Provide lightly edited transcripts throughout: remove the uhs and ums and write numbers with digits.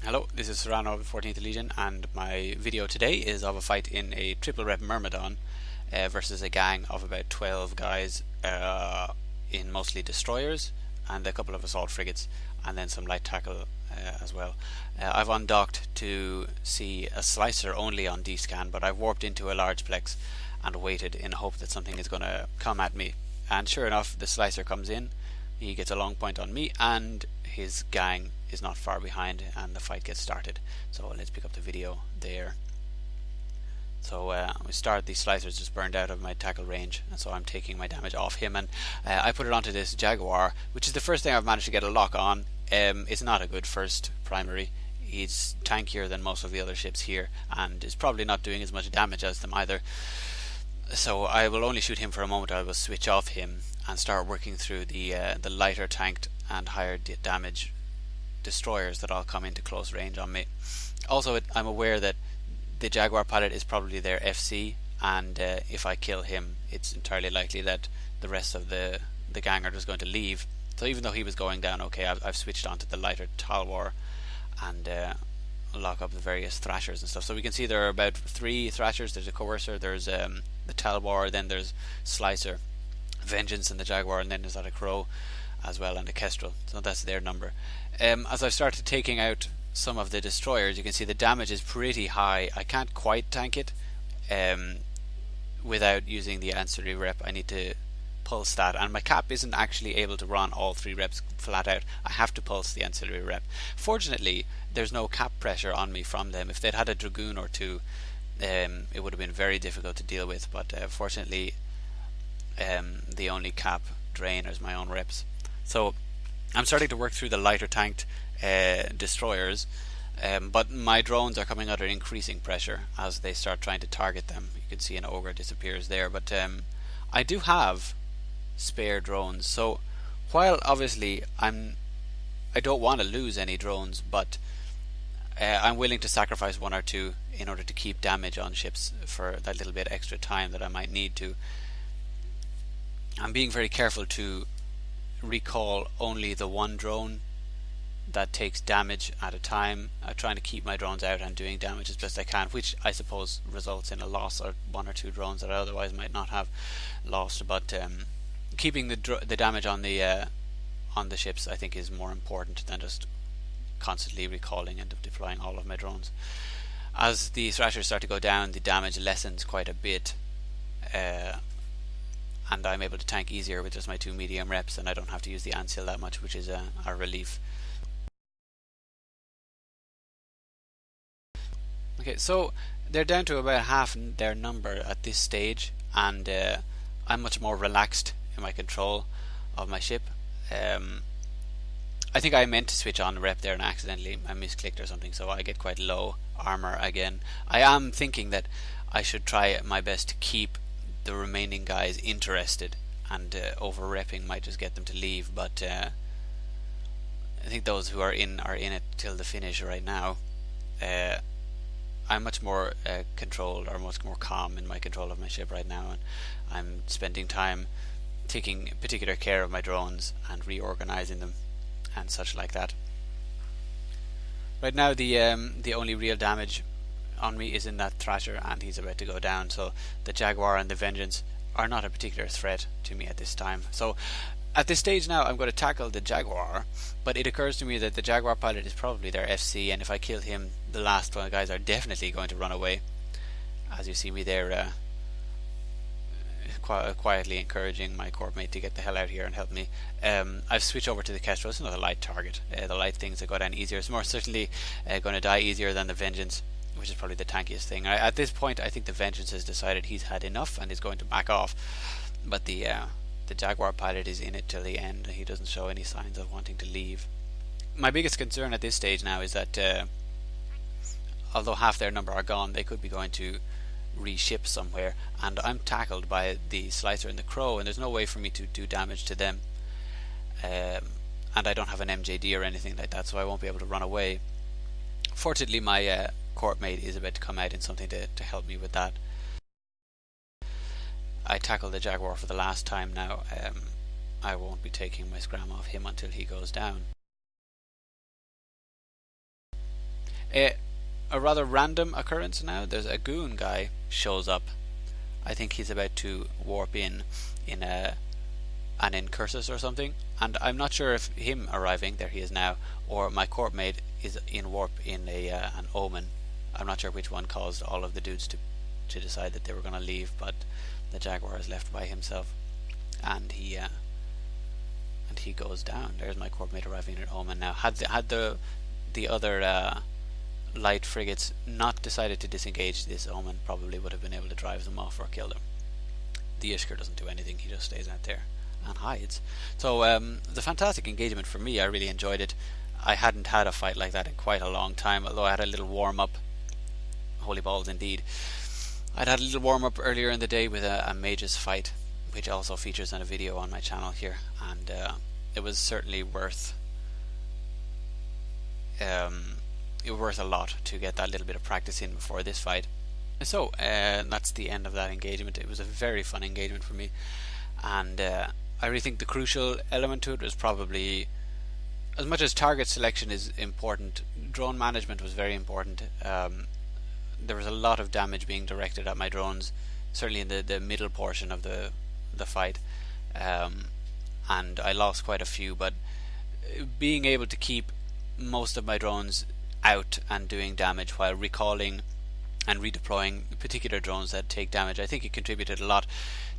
Hello, this is Serrano of the 14th Legion, and my video today is of a fight in a triple rep myrmidon versus a gang of about 12 guys in mostly destroyers and a couple of assault frigates and then some light tackle as well. I've undocked to see a slicer only on D-scan, but I've warped into a large plex and waited in hope that something is going to come at me, and sure enough the slicer comes in. He gets a long point on me and his gang is not far behind, and the fight gets started. So let's pick up the video there. So we start, the slicer's just burned out of my tackle range, and so I'm taking my damage off him, and I put it onto this Jaguar, which is the first thing I've managed to get a lock on. It's not a good first primary. He's tankier than most of the other ships here and is probably not doing as much damage as them either. So I will only shoot him for a moment. I will switch off him and start working through the lighter tanked and higher damage destroyers that all come into close range on me. Also, I'm aware that the Jaguar pilot is probably their FC, and if I kill him, it's entirely likely that the rest of the gang are just going to leave. So even though he was going down okay, I've switched on to the lighter Talwar and lock up the various thrashers and stuff. So we can see there are about 3 thrashers. There's a coercer, there's the Talwar, then there's Slicer, Vengeance and the Jaguar, and then there's that a Crow as well, and a Kestrel. So that's their number. As I've started taking out some of the destroyers, you can see the damage is pretty high. I can't quite tank it without using the ancillary rep. I need to pulse that, and my cap isn't actually able to run all 3 reps flat out. I have to pulse the ancillary rep. Fortunately, there's no cap pressure on me from them. If they'd had a Dragoon or 2, it would have been very difficult to deal with, but fortunately the only cap drain is my own reps. So I'm starting to work through the lighter tanked destroyers, but my drones are coming under increasing pressure as they start trying to target them. You can see an ogre disappears there, but I do have spare drones. So while obviously I don't want to lose any drones, but I'm willing to sacrifice 1 or 2 in order to keep damage on ships for that little bit extra time that I might need to. I'm being very careful to recall only the 1 drone that takes damage at a time. I'm trying to keep my drones out and doing damage as best I can, which I suppose results in a loss of 1 or 2 drones that I otherwise might not have lost. But keeping the damage on the ships, I think, is more important than just constantly recalling and deploying all of my drones. As the thrashers start to go down, the damage lessens quite a bit, and I'm able to tank easier with just my 2 medium reps, and I don't have to use the ancil that much, which is a relief. Okay, so they're down to about half their number at this stage, and I'm much more relaxed in my control of my ship. I think I meant to switch on the rep there and accidentally I misclicked or something, so I get quite low armor again. I am thinking that I should try my best to keep the remaining guys interested, and over repping might just get them to leave, but I think those who are in it till the finish right now. I'm much more controlled, or much more calm in my control of my ship right now, and I'm spending time taking particular care of my drones and reorganizing them and such like that. Right now the only real damage on me is in that thrasher, and he's about to go down, so the Jaguar and the Vengeance are not a particular threat to me at this time. So at this stage now I'm going to tackle the Jaguar, but it occurs to me that the Jaguar pilot is probably their FC, and if I kill him, the last 1 guys are definitely going to run away. As you see me there quietly encouraging my corp mate to get the hell out here and help me. I've switched over to the Kestrel. It's another light target. The light things that go down easier. It's more certainly going to die easier than the Vengeance, which is probably the tankiest thing. At this point I think the Vengeance has decided he's had enough and is going to back off, but the Jaguar pilot is in it till the end. He doesn't show any signs of wanting to leave. My biggest concern at this stage now is that although half their number are gone, they could be going to reship somewhere, and I'm tackled by the Slicer and the Crow, and there's no way for me to do damage to them, and I don't have an MJD or anything like that, so I won't be able to run away. Fortunately my corp mate is about to come out in something to help me with that. I tackle the Jaguar for the last time now. I won't be taking my scram off him until he goes down. A rather random occurrence now. There's a goon guy shows up. I think he's about to warp in an incursus or something, and I'm not sure if him arriving, there he is now, or my corp mate is in warp in an omen. I'm not sure which one caused all of the dudes to decide that they were going to leave, but the Jaguar is left by himself, and he goes down. There's my corp mate arriving in omen now. Had the other light frigates not decided to disengage, this omen probably would have been able to drive them off or kill them. The Ishkar doesn't do anything, he just stays out there and hides. So the fantastic engagement for me. I really enjoyed it. I hadn't had a fight like that in quite a long time, although I had a little warm up. Holy balls indeed. I'd had a little warm up earlier in the day with a mage's fight, which also features in a video on my channel here, and it was certainly worth a lot to get that little bit of practice in before this fight. And so that's the end of that engagement. It was a very fun engagement for me, and I really think the crucial element to it was probably, as much as target selection is important, drone management was very important. There was a lot of damage being directed at my drones, certainly in the middle portion of the fight, and I lost quite a few, but being able to keep most of my drones out and doing damage while recalling and redeploying particular drones that take damage, I think it contributed a lot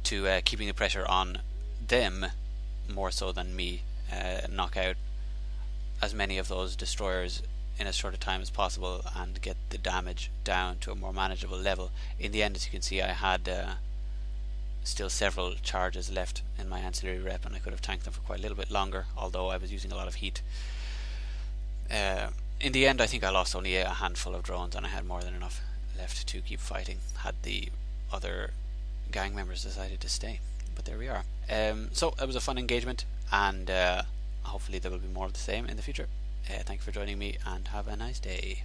to keeping the pressure on them more so than me. Knock out as many of those destroyers in as short a time as possible and get the damage down to a more manageable level. In the end, as you can see, I had still several charges left in my ancillary rep, and I could have tanked them for quite a little bit longer, although I was using a lot of heat. In the end, I think I lost only a handful of drones, and I had more than enough left to keep fighting had the other gang members decided to stay. But there we are. So it was a fun engagement, and hopefully there will be more of the same in the future. Thank you for joining me, and have a nice day.